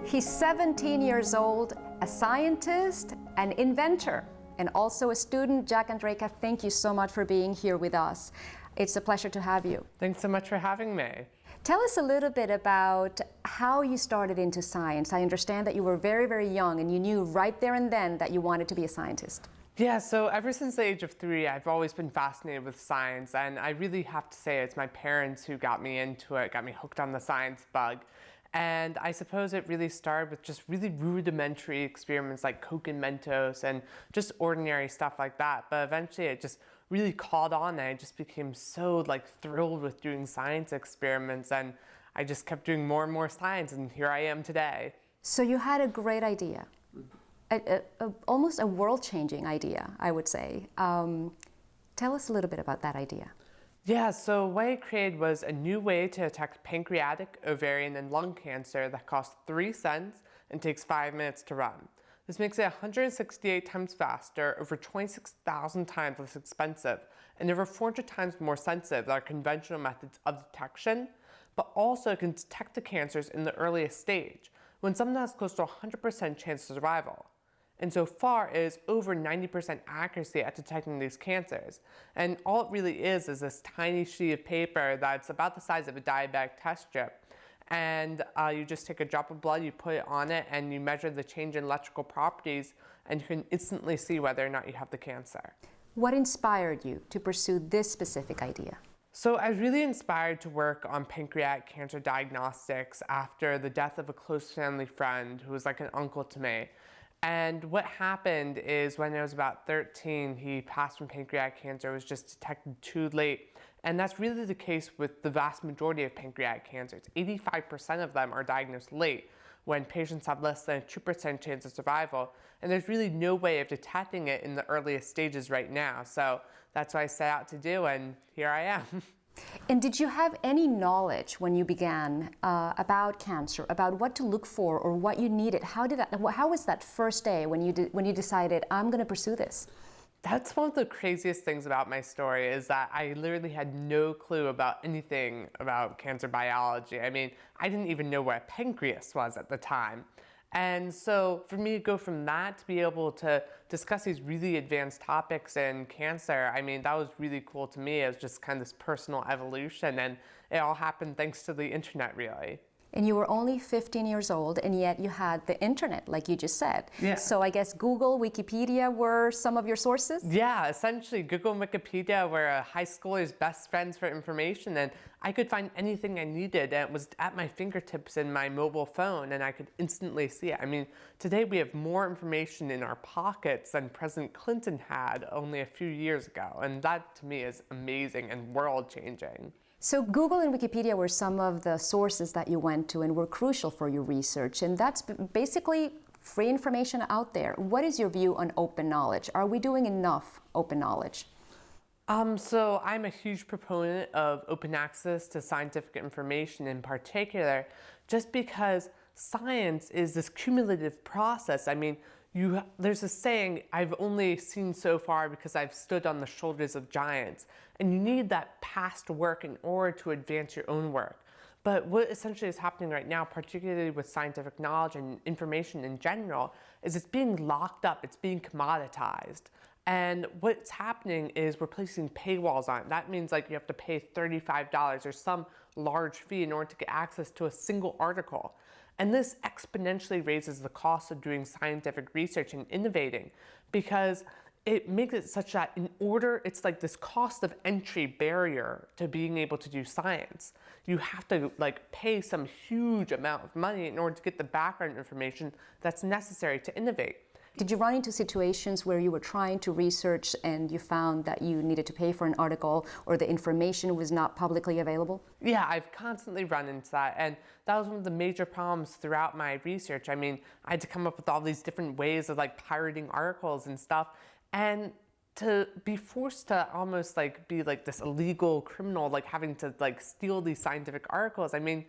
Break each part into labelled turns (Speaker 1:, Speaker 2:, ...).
Speaker 1: He's 17 years old, a scientist, an inventor, and also a student. JackAndraka, thank you so much for being here with us. It's a pleasure to have you.
Speaker 2: Thanks so much for having me.
Speaker 1: Tell us a little bit about how you started into science. I understand that you were very, very young and you knew right there and then that you wanted to be a scientist.
Speaker 2: Yeah, so ever since the age of 3, I've always been fascinated with science, and I really have to say it's my parents who got me into it, got me hooked on the science bug. And I suppose it really started with just really rudimentary experiments like Coke and Mentos and just ordinary stuff like that. But eventually it just really caught on, and I just became so thrilled with doing science experiments, and I just kept doing more and more science, and here I am today.
Speaker 1: So you had a great idea, almost a world-changing idea, I would say. Tell us a little bit about that idea.
Speaker 2: Yeah, so what I created was a new way to detect pancreatic, ovarian, and lung cancer that costs 3 cents and takes 5 minutes to run. This makes it 168 times faster, over 26,000 times less expensive, and over 400 times more sensitive than our conventional methods of detection, but also it can detect the cancers in the earliest stage, when something has close to 100% chance of survival. And so far, it is over 90% accuracy at detecting these cancers. And all it really is this tiny sheet of paper that's about the size of a diabetic test strip. And you just take a drop of blood, you put it on it, and you measure the change in electrical properties, and you can instantly see whether or not you have the cancer.
Speaker 1: What inspired you to pursue this specific idea?
Speaker 2: So I was really inspired to work on pancreatic cancer diagnostics after the death of a close family friend who was like an uncle to me. And what happened is when I was about 13, he passed from pancreatic cancer. It was just detected too late. And that's really the case with the vast majority of pancreatic cancers. 85% of them are diagnosed late, when patients have less than a 2% chance of survival. And there's really no way of detecting it in the earliest stages right now. So that's what I set out to do, and here I am.
Speaker 1: And did you have any knowledge when you began about cancer, about what to look for or what you needed? How was that first day when you decided, I'm going to pursue this?
Speaker 2: That's one of the craziest things about my story, is that I literally had no clue about anything about cancer biology. I mean, I didn't even know what a pancreas was at the time. And so for me to go from that to be able to discuss these really advanced topics in cancer, I mean, that was really cool to me. It was just kind of this personal evolution, and it all happened thanks to the internet, really.
Speaker 1: And you were only 15 years old, and yet you had the internet, like you just said.
Speaker 2: Yeah.
Speaker 1: So I guess Google, Wikipedia were some of your sources?
Speaker 2: Yeah, essentially Google and Wikipedia were a high schooler's best friends for information, and I could find anything I needed, and it was at my fingertips in my mobile phone, and I could instantly see it. I mean, today we have more information in our pockets than President Clinton had only a few years ago, and that to me is amazing and world-changing.
Speaker 1: So Google and Wikipedia were some of the sources that you went to and were crucial for your research, and that's basically free information out there. What is your view on open knowledge? Are we doing enough open knowledge?
Speaker 2: So I'm a huge proponent of open access to scientific information in particular, just because science is this cumulative process. I mean, there's a saying, I've only seen so far because I've stood on the shoulders of giants. And you need that past work in order to advance your own work. But what essentially is happening right now, particularly with scientific knowledge and information in general, is it's being locked up, it's being commoditized. And what's happening is we're placing paywalls on it. That means you have to pay $35 or some large fee in order to get access to a single article. And this exponentially raises the cost of doing scientific research and innovating, because it makes it such that it's like this cost of entry barrier to being able to do science. You have to pay some huge amount of money in order to get the background information that's necessary to innovate.
Speaker 1: Did you run into situations where you were trying to research and you found that you needed to pay for an article or the information was not publicly available?
Speaker 2: Yeah, I've constantly run into that, and that was one of the major problems throughout my research. I mean, I had to come up with all these different ways of pirating articles and stuff, and to be forced to almost be this illegal criminal, having to steal these scientific articles, I mean,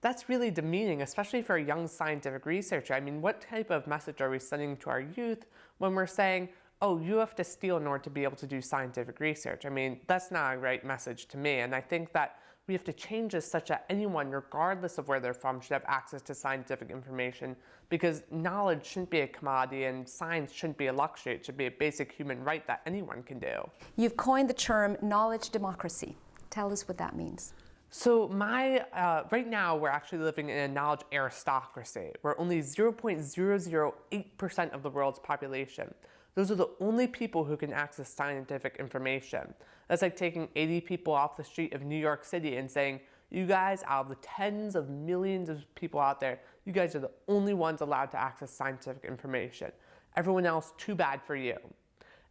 Speaker 2: that's really demeaning, especially for a young scientific researcher. I mean, what type of message are we sending to our youth when we're saying, oh, you have to steal in order to be able to do scientific research. I mean, that's not a right message to me. And I think that we have to change this such that anyone, regardless of where they're from, should have access to scientific information, because knowledge shouldn't be a commodity and science shouldn't be a luxury. It should be a basic human right that anyone can do.
Speaker 1: You've coined the term knowledge democracy. Tell us what that means.
Speaker 2: So right now we're actually living in a knowledge aristocracy, where only 0.008% of the world's population. Those are the only people who can access scientific information. That's like taking 80 people off the street of New York City and saying, you guys, out of the tens of millions of people out there, you guys are the only ones allowed to access scientific information. Everyone else, too bad for you.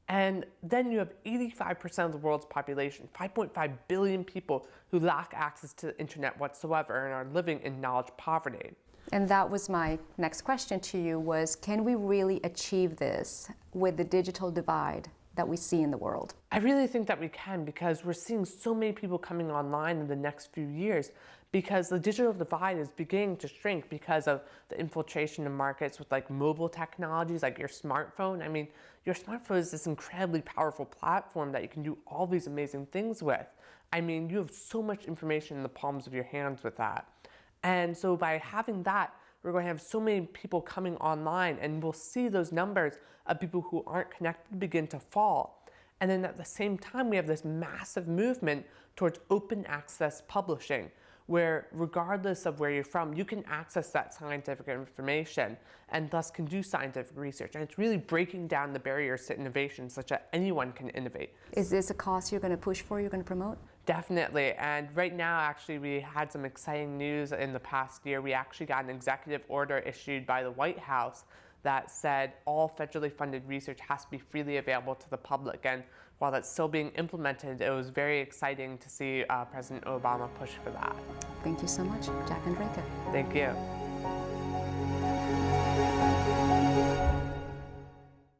Speaker 2: And then you have 85% of the world's population, 5.5 billion people, who lack access to the internet whatsoever and are living in knowledge poverty.
Speaker 1: And that was my next question to you was, can we really achieve this with the digital divide that we see in the world?
Speaker 2: I really think that we can, because we're seeing so many people coming online in the next few years, because the digital divide is beginning to shrink because of the infiltration of markets with like mobile technologies like your smartphone. I mean, your smartphone is this incredibly powerful platform that you can do all these amazing things with. I mean, you have so much information in the palms of your hands with that. And so by having that, we're going to have so many people coming online, and we'll see those numbers of people who aren't connected begin to fall. And then at the same time, we have this massive movement towards open access publishing, where regardless of where you're from, you can access that scientific information and thus can do scientific research. And it's really breaking down the barriers to innovation such that anyone can innovate.
Speaker 1: Is this a cause you're going to push for, you're going to promote?
Speaker 2: Definitely. And right now, actually, we had some exciting news in the past year. We actually got an executive order issued by the White House that said all federally funded research has to be freely available to the public. And while that's still being implemented, it was very exciting to see President Obama push for that.
Speaker 1: Thank you so much, JackAndraka.
Speaker 2: Thank you.